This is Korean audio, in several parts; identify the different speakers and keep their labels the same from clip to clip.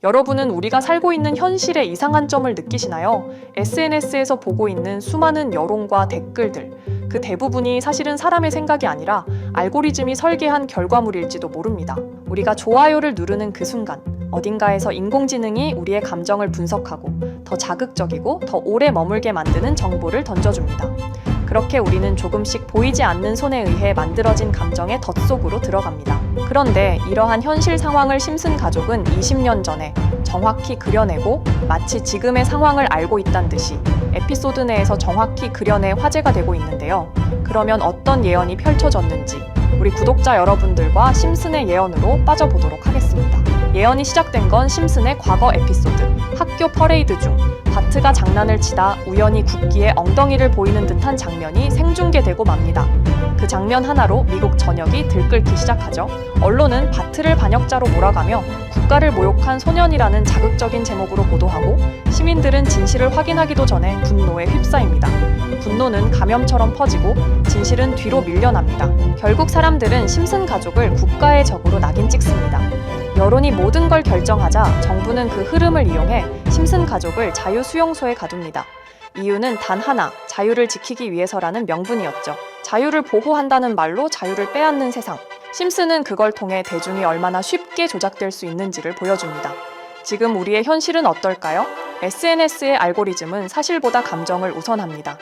Speaker 1: 여러분은 우리가 살고 있는 현실의 이상한 점을 느끼시나요? SNS에서 보고 있는 수많은 여론과 댓글들, 그 대부분이 사실은 사람의 생각이 아니라 알고리즘이 설계한 결과물일지도 모릅니다. 우리가 좋아요를 누르는 그 순간, 어딘가에서 인공지능이 우리의 감정을 분석하고 더 자극적이고 더 오래 머물게 만드는 정보를 던져줍니다. 그렇게 우리는 조금씩 보이지 않는 손에 의해 만들어진 감정의 덫속으로 들어갑니다. 그런데 이러한 현실 상황을 심슨 가족은 20년 전에 정확히 그려내고 마치 지금의 상황을 알고 있다는 듯이 에피소드 내에서 정확히 그려내 화제가 되고 있는데요. 그러면 어떤 예언이 펼쳐졌는지 우리 구독자 여러분들과 심슨의 예언으로 빠져보도록 하겠습니다. 예언이 시작된 건 심슨의 과거 에피소드, 학교 퍼레이드 중 바트가 장난을 치다 우연히 국기에 엉덩이를 보이는 듯한 장면이 생중계되고 맙니다. 그 장면 하나로 미국 전역이 들끓기 시작하죠. 언론은 바트를 반역자로 몰아가며 국가를 모욕한 소년이라는 자극적인 제목으로 보도하고 시민들은 진실을 확인하기도 전에 분노에 휩싸입니다. 분노는 감염처럼 퍼지고 진실은 뒤로 밀려납니다. 결국 사람들은 심슨 가족을 국가의 적으로 낙인 찍습니다. 여론이 모든 걸 결정하자 정부는 그 흐름을 이용해 심슨 가족을 자유수용소에 가둡니다. 이유는 단 하나, 자유를 지키기 위해서라는 명분이었죠. 자유를 보호한다는 말로 자유를 빼앗는 세상. 심슨은 그걸 통해 대중이 얼마나 쉽게 조작될 수 있는지를 보여줍니다. 지금 우리의 현실은 어떨까요? SNS의 알고리즘은 사실보다 감정을 우선합니다.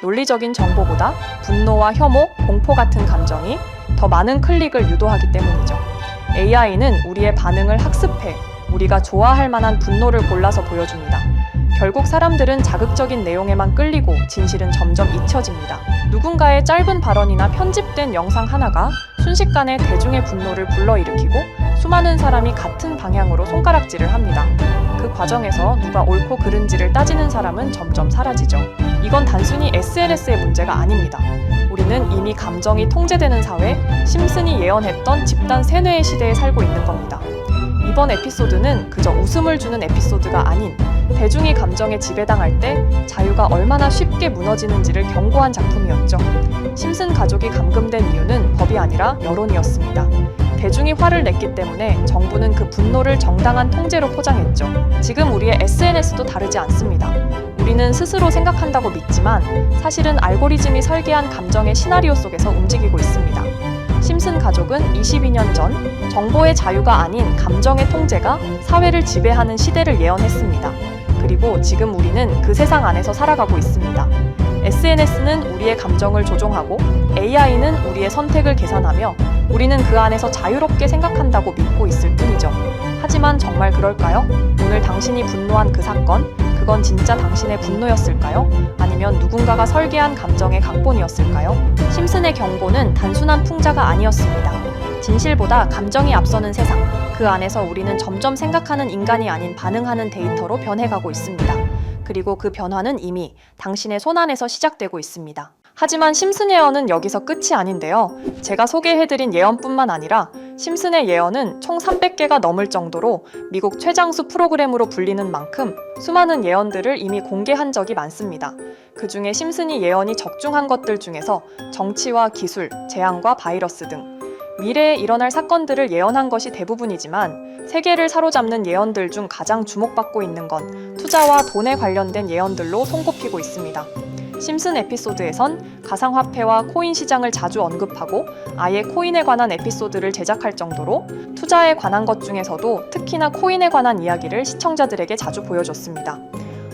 Speaker 1: 논리적인 정보보다 분노와 혐오, 공포 같은 감정이 더 많은 클릭을 유도하기 때문이죠. AI는 우리의 반응을 학습해 우리가 좋아할 만한 분노를 골라서 보여줍니다. 결국 사람들은 자극적인 내용에만 끌리고 진실은 점점 잊혀집니다. 누군가의 짧은 발언이나 편집된 영상 하나가 순식간에 대중의 분노를 불러일으키고 수많은 사람이 같은 방향으로 손가락질을 합니다. 그 과정에서 누가 옳고 그른지를 따지는 사람은 점점 사라지죠. 이건 단순히 SNS의 문제가 아닙니다. 우리는 이미 감정이 통제되는 사회, 심슨이 예언했던 집단 세뇌의 시대에 살고 있는 겁니다. 이번 에피소드는 그저 웃음을 주는 에피소드가 아닌 대중이 감정에 지배당할 때 자유가 얼마나 쉽게 무너지는지를 경고한 작품이었죠. 심슨 가족이 감금된 이유는 법이 아니라 여론이었습니다. 대중이 화를 냈기 때문에 정부는 그 분노를 정당한 통제로 포장했죠. 지금 우리의 SNS도 다르지 않습니다. 우리는 스스로 생각한다고 믿지만 사실은 알고리즘이 설계한 감정의 시나리오 속에서 움직이고 있습니다. 심슨 가족은 22년 전 정보의 자유가 아닌 감정의 통제가 사회를 지배하는 시대를 예언했습니다. 그리고 지금 우리는 그 세상 안에서 살아가고 있습니다. SNS는 우리의 감정을 조종하고 AI는 우리의 선택을 계산하며 우리는 그 안에서 자유롭게 생각한다고 믿고 있을 뿐이죠. 하지만 정말 그럴까요? 오늘 당신이 분노한 그 사건, 그건 진짜 당신의 분노였을까요? 아니면 누군가가 설계한 감정의 각본이었을까요? 심슨의 경고는 단순한 풍자가 아니었습니다. 진실보다 감정이 앞서는 세상, 그 안에서 우리는 점점 생각하는 인간이 아닌 반응하는 데이터로 변해가고 있습니다. 그리고 그 변화는 이미 당신의 손안에서 시작되고 있습니다. 하지만 심슨의 예언은 여기서 끝이 아닌데요. 제가 소개해드린 예언뿐만 아니라 심슨의 예언은 총 300개가 넘을 정도로 미국 최장수 프로그램으로 불리는 만큼 수많은 예언들을 이미 공개한 적이 많습니다. 그 중에 심슨이 예언이 적중한 것들 중에서 정치와 기술, 재앙과 바이러스 등 미래에 일어날 사건들을 예언한 것이 대부분이지만 세계를 사로잡는 예언들 중 가장 주목받고 있는 건 투자와 돈에 관련된 예언들로 손꼽히고 있습니다. 심슨 에피소드에선 가상화폐와 코인 시장을 자주 언급하고 아예 코인에 관한 에피소드를 제작할 정도로 투자에 관한 것 중에서도 특히나 코인에 관한 이야기를 시청자들에게 자주 보여줬습니다.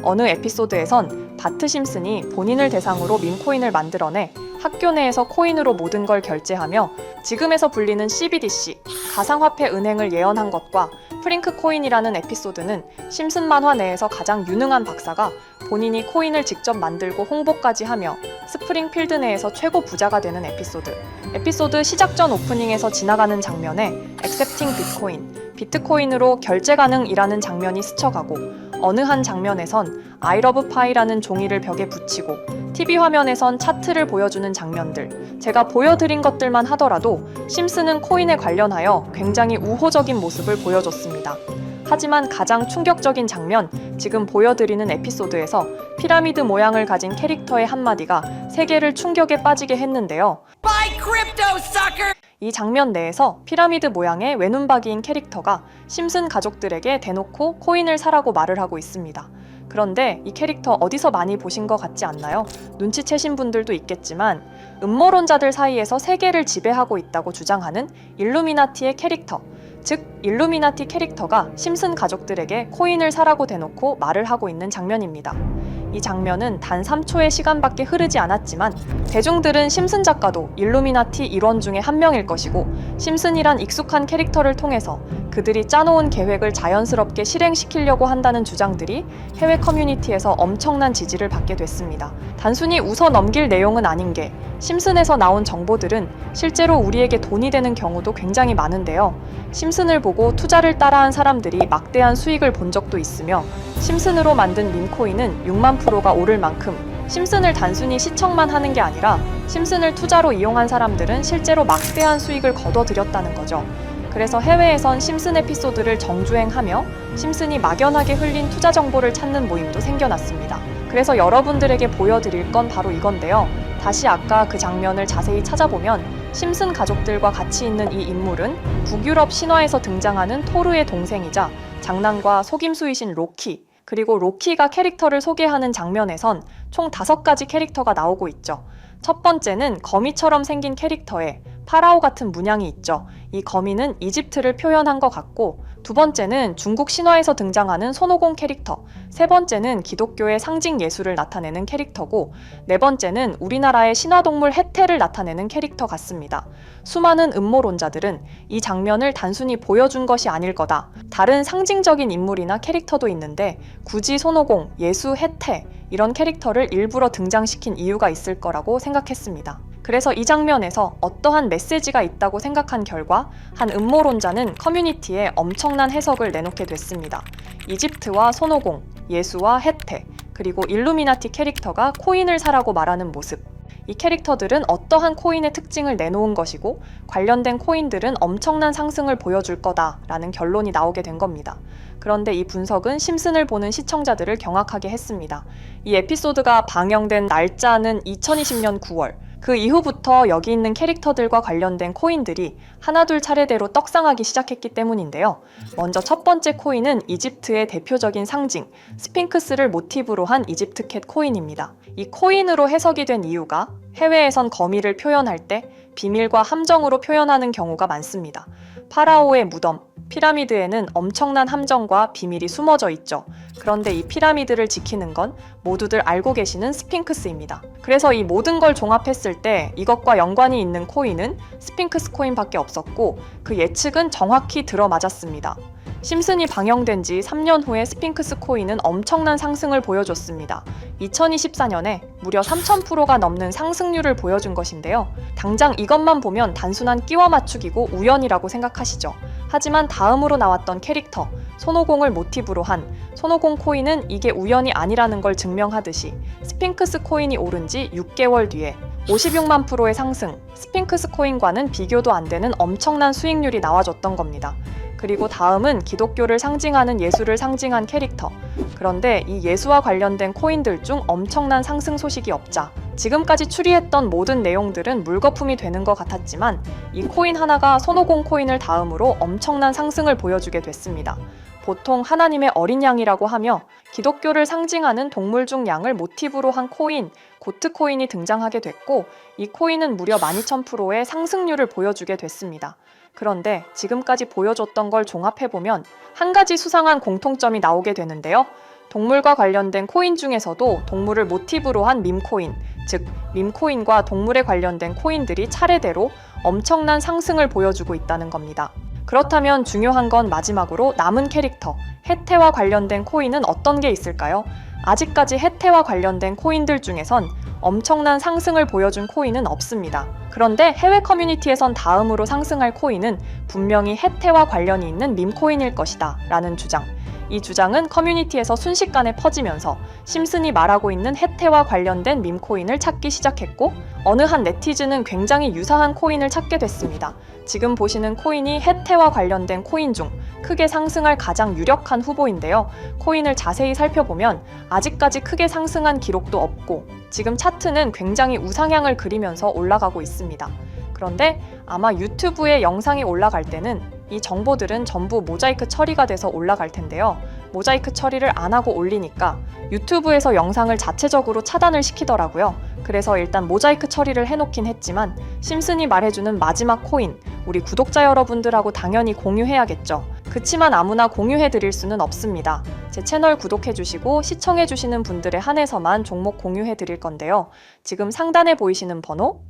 Speaker 1: 어느 에피소드에선 바트 심슨이 본인을 대상으로 밈코인을 만들어내 학교 내에서 코인으로 모든 걸 결제하며 지금에서 불리는 CBDC, 가상화폐 은행을 예언한 것과 프링크 코인이라는 에피소드는 심슨 만화 내에서 가장 유능한 박사가 본인이 코인을 직접 만들고 홍보까지 하며 스프링필드 내에서 최고 부자가 되는 에피소드. 에피소드 시작 전 오프닝에서 지나가는 장면에 액셉팅 비트코인, 비트코인으로 결제 가능이라는 장면이 스쳐가고 어느 한 장면에선 I love pie라는 종이를 벽에 붙이고 TV 화면에선 차트를 보여주는 장면들, 제가 보여드린 것들만 하더라도 심슨은 코인에 관련하여 굉장히 우호적인 모습을 보여줬습니다. 하지만 가장 충격적인 장면, 지금 보여드리는 에피소드에서 피라미드 모양을 가진 캐릭터의 한마디가 세계를 충격에 빠지게 했는데요.
Speaker 2: Buy crypto, sucker!
Speaker 1: 이 장면 내에서 피라미드 모양의 외눈박이인 캐릭터가 심슨 가족들에게 대놓고 코인을 사라고 말을 하고 있습니다. 그런데 이 캐릭터 어디서 많이 보신 것 같지 않나요? 눈치채신 분들도 있겠지만 음모론자들 사이에서 세계를 지배하고 있다고 주장하는 일루미나티의 캐릭터, 즉 일루미나티 캐릭터가 심슨 가족들에게 코인을 사라고 대놓고 말을 하고 있는 장면입니다. 이 장면은 단 3초의 시간밖에 흐르지 않았지만 대중들은 심슨 작가도 일루미나티 일원 중에 한 명일 것이고 심슨이란 익숙한 캐릭터를 통해서 그들이 짜놓은 계획을 자연스럽게 실행시키려고 한다는 주장들이 해외 커뮤니티에서 엄청난 지지를 받게 됐습니다. 단순히 웃어 넘길 내용은 아닌 게 심슨에서 나온 정보들은 실제로 우리에게 돈이 되는 경우도 굉장히 많은데요. 심슨을 보고 투자를 따라한 사람들이 막대한 수익을 본 적도 있으며 심슨으로 만든 밈코인은 6만 프로가 오를 만큼 심슨을 단순히 시청만 하는 게 아니라 심슨을 투자로 이용한 사람들은 실제로 막대한 수익을 거둬들였다는 거죠. 그래서 해외에선 심슨 에피소드를 정주행하며 심슨이 막연하게 흘린 투자 정보를 찾는 모임도 생겨났습니다. 그래서 여러분들에게 보여드릴 건 바로 이건데요. 다시 아까 그 장면을 자세히 찾아보면 심슨 가족들과 같이 있는 이 인물은 북유럽 신화에서 등장하는 토르의 동생이자 장난과 속임수이신 로키, 그리고 로키가 캐릭터를 소개하는 장면에선 총 5가지 캐릭터가 나오고 있죠. 첫 번째는 거미처럼 생긴 캐릭터에 파라오 같은 문양이 있죠. 이 거미는 이집트를 표현한 것 같고, 두 번째는 중국 신화에서 등장하는 손오공 캐릭터, 세 번째는 기독교의 상징 예술을 나타내는 캐릭터고, 네 번째는 우리나라의 신화동물 해태를 나타내는 캐릭터 같습니다. 수많은 음모론자들은 이 장면을 단순히 보여준 것이 아닐 거다, 다른 상징적인 인물이나 캐릭터도 있는데 굳이 손오공, 예수, 해태 이런 캐릭터를 일부러 등장시킨 이유가 있을 거라고 생각했습니다. 그래서 이 장면에서 어떠한 메시지가 있다고 생각한 결과 한 음모론자는 커뮤니티에 엄청난 해석을 내놓게 됐습니다. 이집트와 손오공, 예수와 해태, 그리고 일루미나티 캐릭터가 코인을 사라고 말하는 모습, 이 캐릭터들은 어떠한 코인의 특징을 내놓은 것이고 관련된 코인들은 엄청난 상승을 보여줄 거다라는 결론이 나오게 된 겁니다. 그런데 이 분석은 심슨을 보는 시청자들을 경악하게 했습니다. 이 에피소드가 방영된 날짜는 2020년 9월, 그 이후부터 여기 있는 캐릭터들과 관련된 코인들이 하나둘 차례대로 떡상하기 시작했기 때문인데요. 먼저 첫 번째 코인은 이집트의 대표적인 상징, 스핑크스를 모티브로 한 이집트 캣 코인입니다. 이 코인으로 해석이 된 이유가 해외에선 거미를 표현할 때 비밀과 함정으로 표현하는 경우가 많습니다. 파라오의 무덤, 피라미드에는 엄청난 함정과 비밀이 숨어져 있죠. 그런데 이 피라미드를 지키는 건 모두들 알고 계시는 스핑크스입니다. 그래서 이 모든 걸 종합했을 때 이것과 연관이 있는 코인은 스핑크스 코인밖에 없었고 그 예측은 정확히 들어맞았습니다. 심슨이 방영된 지 3년 후에 스핑크스 코인은 엄청난 상승을 보여줬습니다. 2024년에 무려 3000%가 넘는 상승률을 보여준 것인데요. 당장 이것만 보면 단순한 끼워 맞추기고 우연이라고 생각하시죠. 하지만 다음으로 나왔던 캐릭터, 손오공을 모티브로 한 손오공 코인은 이게 우연이 아니라는 걸 증명하듯이 스핑크스 코인이 오른 지 6개월 뒤에 56만 프로의 상승, 스핑크스 코인과는 비교도 안 되는 엄청난 수익률이 나와줬던 겁니다. 그리고 다음은 기독교를 상징하는 예수를 상징한 캐릭터. 그런데 이 예수와 관련된 코인들 중 엄청난 상승 소식이 없자 지금까지 추리했던 모든 내용들은 물거품이 되는 것 같았지만 이 코인 하나가 손오공 코인을 다음으로 엄청난 상승을 보여주게 됐습니다. 보통 하나님의 어린 양이라고 하며 기독교를 상징하는 동물 중 양을 모티브로 한 코인, 고트 코인이 등장하게 됐고 이 코인은 무려 12,000%의 상승률을 보여주게 됐습니다. 그런데 지금까지 보여줬던 걸 종합해보면 한 가지 수상한 공통점이 나오게 되는데요. 동물과 관련된 코인 중에서도 동물을 모티브로 한 밈코인, 즉 밈코인과 동물에 관련된 코인들이 차례대로 엄청난 상승을 보여주고 있다는 겁니다. 그렇다면 중요한 건 마지막으로 남은 캐릭터, 해태와 관련된 코인은 어떤 게 있을까요? 아직까지 해태와 관련된 코인들 중에선 엄청난 상승을 보여준 코인은 없습니다. 그런데 해외 커뮤니티에선 다음으로 상승할 코인은 분명히 해태와 관련이 있는 밈코인일 것이다 라는 주장. 이 주장은 커뮤니티에서 순식간에 퍼지면서 심슨이 말하고 있는 해태와 관련된 밈코인을 찾기 시작했고 어느 한 네티즌은 굉장히 유사한 코인을 찾게 됐습니다. 지금 보시는 코인이 해태와 관련된 코인 중 크게 상승할 가장 유력한 후보인데요. 코인을 자세히 살펴보면 아직까지 크게 상승한 기록도 없고 지금 차트는 굉장히 우상향을 그리면서 올라가고 있습니다. 그런데 아마 유튜브에 영상이 올라갈 때는 이 정보들은 전부 모자이크 처리가 돼서 올라갈 텐데요. 모자이크 처리를 안 하고 올리니까 유튜브에서 영상을 자체적으로 차단을 시키더라고요. 그래서 일단 모자이크 처리를 해놓긴 했지만 심슨이 말해주는 마지막 코인, 우리 구독자 여러분들하고 당연히 공유해야겠죠. 그치만 아무나 공유해드릴 수는 없습니다. 제 채널 구독해주시고 시청해주시는 분들에 한해서만 종목 공유해드릴 건데요. 지금 상단에 보이시는 번호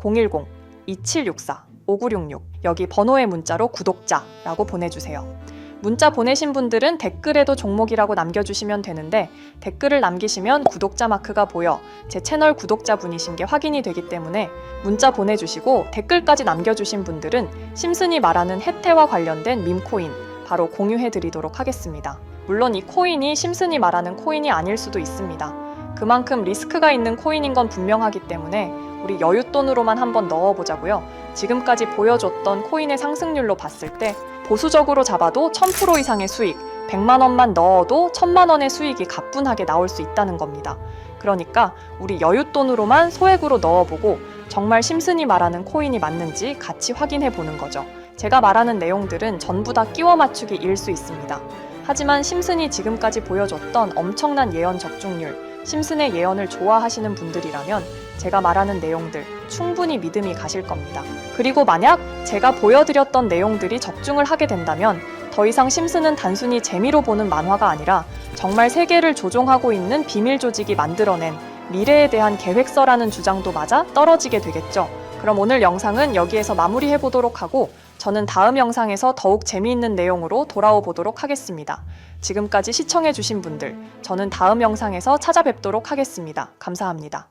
Speaker 1: 010-2764-5966 여기 번호의 문자로 구독자라고 보내주세요. 문자 보내신 분들은 댓글에도 종목이라고 남겨주시면 되는데 댓글을 남기시면 구독자 마크가 보여 제 채널 구독자분이신 게 확인이 되기 때문에 문자 보내주시고 댓글까지 남겨주신 분들은 심슨이 말하는 혜태와 관련된 밈코인 바로 공유해드리도록 하겠습니다. 물론 이 코인이 심슨이 말하는 코인이 아닐 수도 있습니다. 그만큼 리스크가 있는 코인인 건 분명하기 때문에 우리 여윳돈으로만 한번 넣어보자고요. 지금까지 보여줬던 코인의 상승률로 봤을 때 보수적으로 잡아도 1000% 이상의 수익, 100만 원만 넣어도 1000만 원의 수익이 가뿐하게 나올 수 있다는 겁니다. 그러니까 우리 여윳돈으로만 소액으로 넣어보고 정말 심슨이 말하는 코인이 맞는지 같이 확인해 보는 거죠. 제가 말하는 내용들은 전부 다 끼워 맞추기일 수 있습니다. 하지만 심슨이 지금까지 보여줬던 엄청난 예언 적중률, 심슨의 예언을 좋아하시는 분들이라면 제가 말하는 내용들 충분히 믿음이 가실 겁니다. 그리고 만약 제가 보여드렸던 내용들이 적중을 하게 된다면 더 이상 심슨은 단순히 재미로 보는 만화가 아니라 정말 세계를 조종하고 있는 비밀 조직이 만들어낸 미래에 대한 계획서라는 주장도 맞아 떨어지게 되겠죠. 그럼 오늘 영상은 여기에서 마무리해 보도록 하고 저는 다음 영상에서 더욱 재미있는 내용으로 돌아오 보도록 하겠습니다. 지금까지 시청해 주신 분들, 저는 다음 영상에서 찾아뵙도록 하겠습니다. 감사합니다.